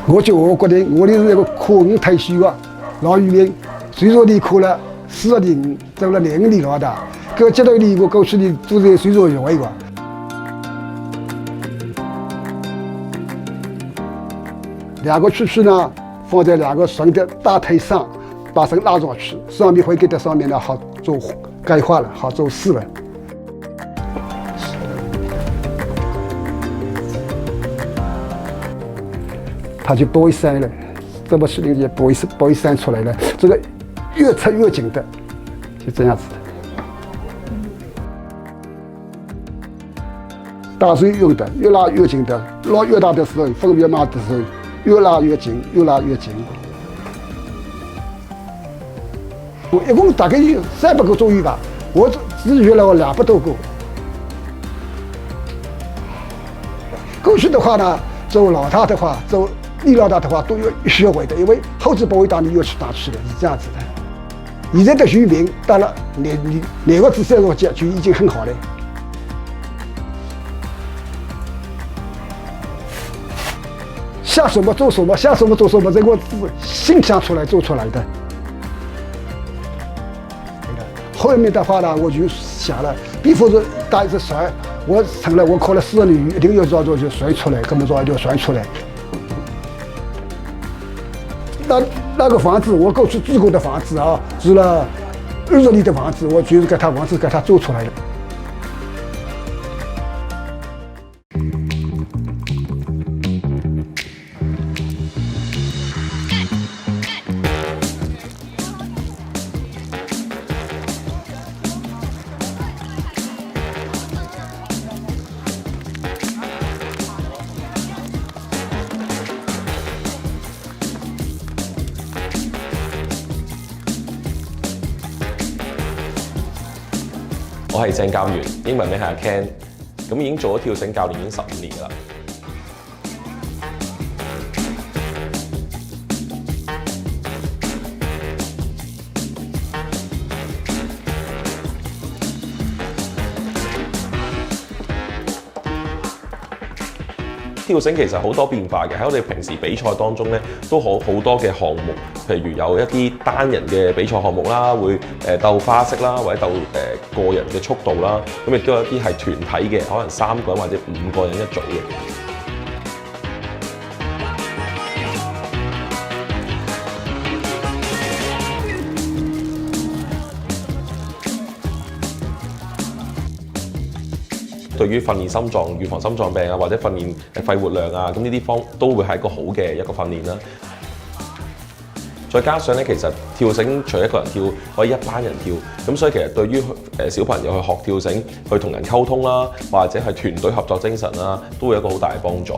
我觉得我的那个课我退休啊，老有名。虽说离课了40年，走了2年了的，搿接到离我过去的都是虽说有一个。2个蛐蛐呢，放在2个绳的大腿上，把绳拉上去，上面会给它上面呢好做钙化了，好做事了。它就不会塞了，这么去理解不会塞出来了。这个越扯越紧的，就这样子的。大水用的越拉越紧的，拉越大的时候，风越大的时候，越拉越紧，越拉越紧。我一共大概有300个左右吧，我只学了200多个。过去的话呢，做老大的话，做李老大的话都要学会的，因为后子不会打你越去打去的，是这样子的。现在的渔民到了哪个3个节就已经很好了。想什么做什么，想什么做什么，这个是心想出来做出来的。后面的话呢，我就想了，比方说打一只船，我考了40年鱼，一定要抓住就船出来，怎么抓一条船出来？那个房子，我过去住过的房子啊，住了20年的房子，我就是给他房子给他做出来的。我係鄭教員，英文名係阿 Ken， 咁已經做咗跳繩教練已經15年㗎啦。跳繩其實好多變化嘅，喺我哋平時比賽當中咧，都好多嘅項目，譬如有一啲單人嘅比賽項目啦，會鬥花式啦，或者鬥個人嘅速度啦，咁亦都有一啲係團體嘅，可能3個人或者5個人一組嘅。對於訓練心臟、預防心臟病啊，或者訓練肺活量啊，咁呢啲方都會係一個好嘅一個訓練啦。再加上咧，其實跳繩除一個人跳，可以一班人跳，咁所以其實對於小朋友去學跳繩，去同人溝通啦，或者係團隊合作精神啦，都會有一個好大嘅幫助。